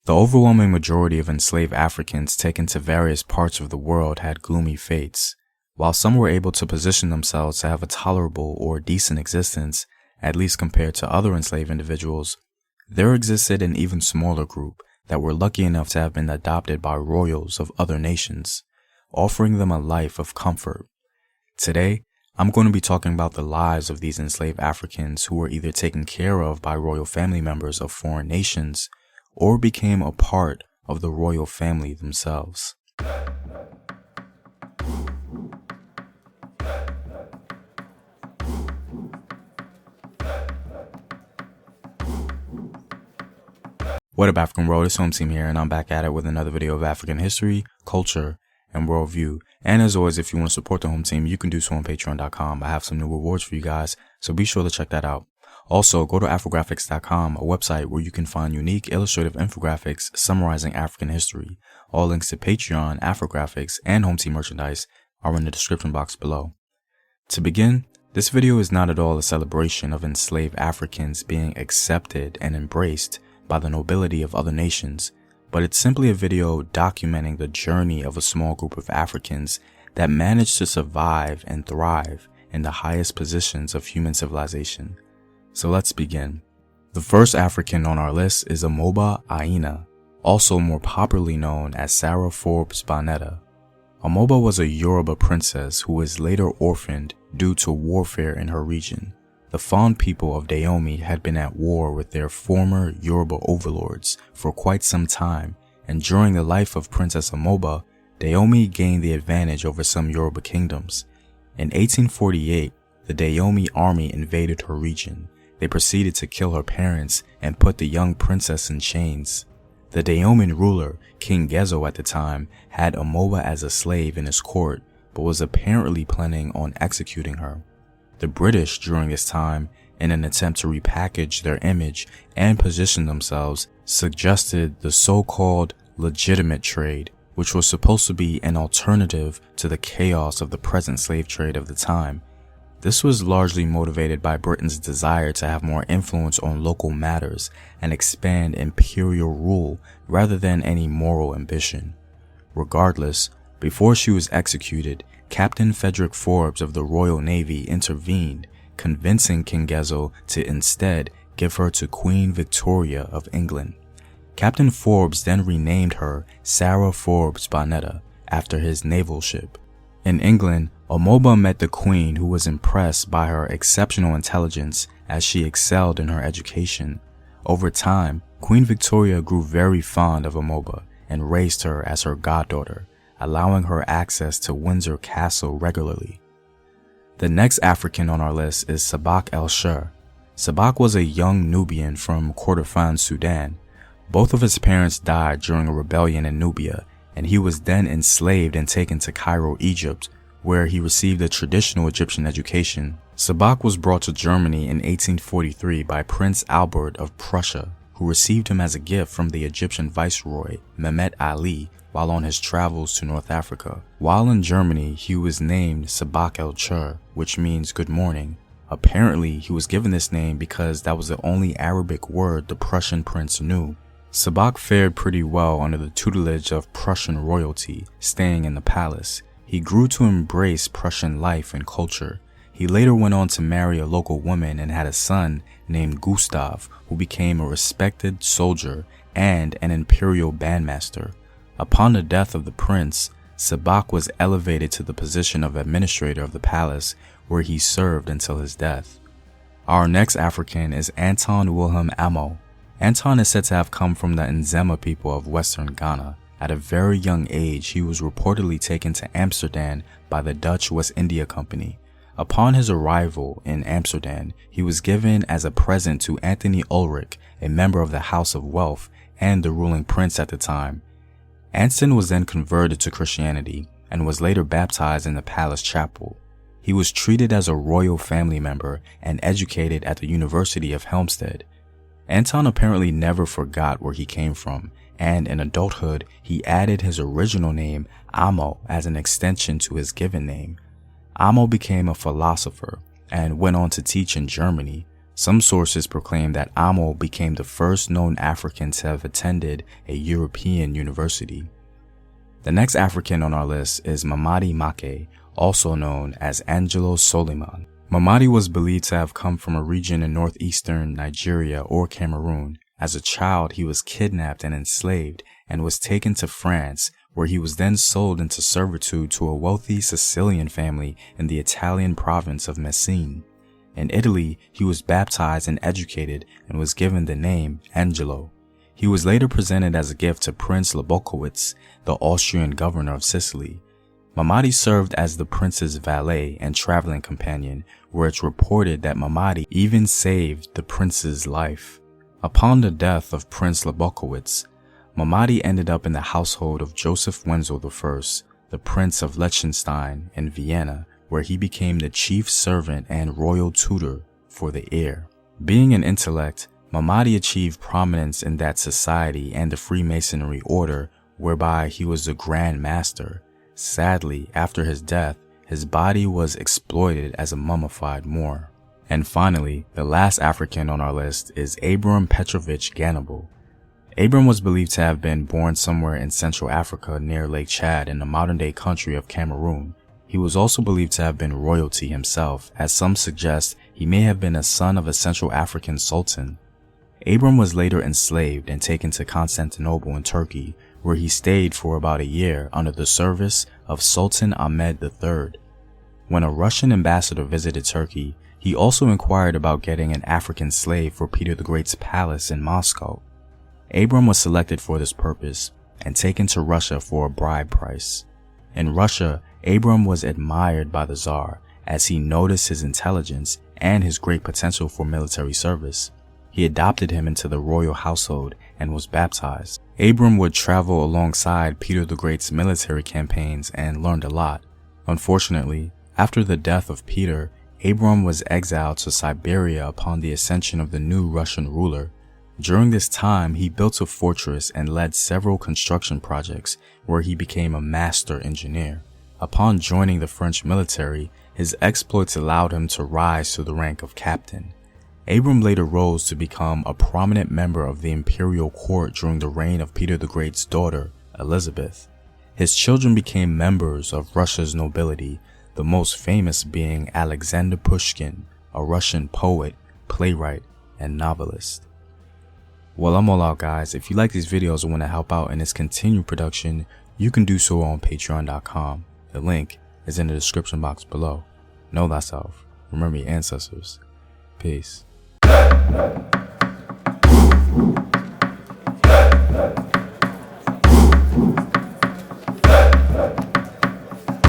The overwhelming majority of enslaved Africans taken to various parts of the world had gloomy fates. While some were able to position themselves to have a tolerable or decent existence, at least compared to other enslaved individuals, there existed an even smaller group that were lucky enough to have been adopted by royals of other nations, offering them a life of comfort. Today, I'm going to be talking about the lives of these enslaved Africans who were either taken care of by royal family members of foreign nations or became a part of the royal family themselves. What up, African world? It's Home Team here, and I'm back at it with another video of African history, culture, and worldview. And as always, if you want to support the Home Team, you can do so on patreon.com. I have some new rewards for you guys, so be sure to check that out. Also, go to Afrographics.com, a website where you can find unique illustrative infographics summarizing African history. All links to Patreon, Afrographics, and Home Team merchandise are in the description box below. To begin, this video is not at all a celebration of enslaved Africans being accepted and embraced by the nobility of other nations, but it's simply a video documenting the journey of a small group of Africans that managed to survive and thrive in the highest positions of human civilization. So let's begin. The first African on our list is Amoba Aina, also more popularly known as Sarah Forbes Panetta. Amoba was a Yoruba princess who was later orphaned due to warfare in her region. The Fon people of Dahomey had been at war with their former Yoruba overlords for quite some time, and during the life of Princess Amoba, Dahomey gained the advantage over some Yoruba kingdoms. In 1848, the Dahomey army invaded her region. They proceeded to kill her parents and put the young princess in chains. The Dahomey ruler, King Gezo at the time, had Amoba as a slave in his court, but was apparently planning on executing her. The British during this time, in an attempt to repackage their image and position themselves, suggested the so-called legitimate trade, which was supposed to be an alternative to the chaos of the present slave trade of the time. This was largely motivated by Britain's desire to have more influence on local matters and expand imperial rule rather than any moral ambition. Regardless, before she was executed, Captain Frederick Forbes of the Royal Navy intervened, convincing King Gezo to instead give her to Queen Victoria of England. Captain Forbes then renamed her Sarah Forbes Panetta after his naval ship. In England, Amoba met the Queen, who was impressed by her exceptional intelligence as she excelled in her education. Over time, Queen Victoria grew very fond of Amoba and raised her as her goddaughter, allowing her access to Windsor Castle regularly. The next African on our list is Sabak el-Shur. Sabak was a young Nubian from Kordofan, Sudan. Both of his parents died during a rebellion in Nubia, and he was then enslaved and taken to Cairo, Egypt, where he received a traditional Egyptian education. Sabak was brought to Germany in 1843 by Prince Albert of Prussia, who received him as a gift from the Egyptian viceroy, Mehmet Ali, while on his travels to North Africa. While in Germany, he was named Sabak el-Shur, which means good morning. Apparently, he was given this name because that was the only Arabic word the Prussian prince knew. Sabak fared pretty well under the tutelage of Prussian royalty, staying in the palace. He grew to embrace Prussian life and culture. He later went on to marry a local woman and had a son named Gustav, who became a respected soldier and an imperial bandmaster. Upon the death of the prince, Sabak was elevated to the position of administrator of the palace, where he served until his death. Our next African is Anton Wilhelm Amo. Anton is said to have come from the Nzema people of western Ghana. At a very young age, he was reportedly taken to Amsterdam by the Dutch West India Company. Upon his arrival in Amsterdam, he was given as a present to Anthony Ulrich, a member of the House of Wealth and the ruling prince at the time. Anton was then converted to Christianity and was later baptized in the palace chapel. He was treated as a royal family member and educated at the University of Helmstead. Anton apparently never forgot where he came from, and in adulthood, he added his original name, Amo, as an extension to his given name. Amo became a philosopher and went on to teach in Germany. Some sources proclaim that Amo became the first known African to have attended a European university. The next African on our list is Mamadi Make, also known as Angelo Soliman. Mamadi was believed to have come from a region in northeastern Nigeria or Cameroon. As a child, he was kidnapped and enslaved and was taken to France, where he was then sold into servitude to a wealthy Sicilian family in the Italian province of Messine. In Italy, he was baptized and educated and was given the name Angelo. He was later presented as a gift to Prince Lobkowitz, the Austrian governor of Sicily. Mamadi served as the prince's valet and traveling companion, where it's reported that Mamadi even saved the prince's life. Upon the death of Prince Lobkowitz, Mamadi ended up in the household of Joseph Wenzel I, the Prince of Liechtenstein in Vienna, where he became the chief servant and royal tutor for the heir. Being an intellect, Mamadi achieved prominence in that society and the Freemasonry order, whereby he was the Grand Master. Sadly, after his death, his body was exploited as a mummified Moor. And finally, the last African on our list is Abram Petrovich Ganable. Abram was believed to have been born somewhere in Central Africa near Lake Chad in the modern-day country of Cameroon. He was also believed to have been royalty himself, as some suggest he may have been a son of a Central African sultan. Abram was later enslaved and taken to Constantinople in Turkey, where he stayed for about a year under the service of Sultan Ahmed III. When a Russian ambassador visited Turkey, he also inquired about getting an African slave for Peter the Great's palace in Moscow. Abram was selected for this purpose and taken to Russia for a bribe price. In Russia, Abram was admired by the Tsar as he noticed his intelligence and his great potential for military service. He adopted him into the royal household and was baptized. Abram would travel alongside Peter the Great's military campaigns and learned a lot. Unfortunately, after the death of Peter, Abram was exiled to Siberia upon the ascension of the new Russian ruler. During this time, he built a fortress and led several construction projects where he became a master engineer. Upon joining the French military, his exploits allowed him to rise to the rank of captain. Abram later rose to become a prominent member of the imperial court during the reign of Peter the Great's daughter, Elizabeth. His children became members of Russia's nobility, the most famous being Alexander Pushkin, a Russian poet, playwright, and novelist. Well, I'm all out, guys. If you like these videos and want to help out in its continued production, you can do so on patreon.com. The link is in the description box below. Know thyself. Remember your ancestors. Peace.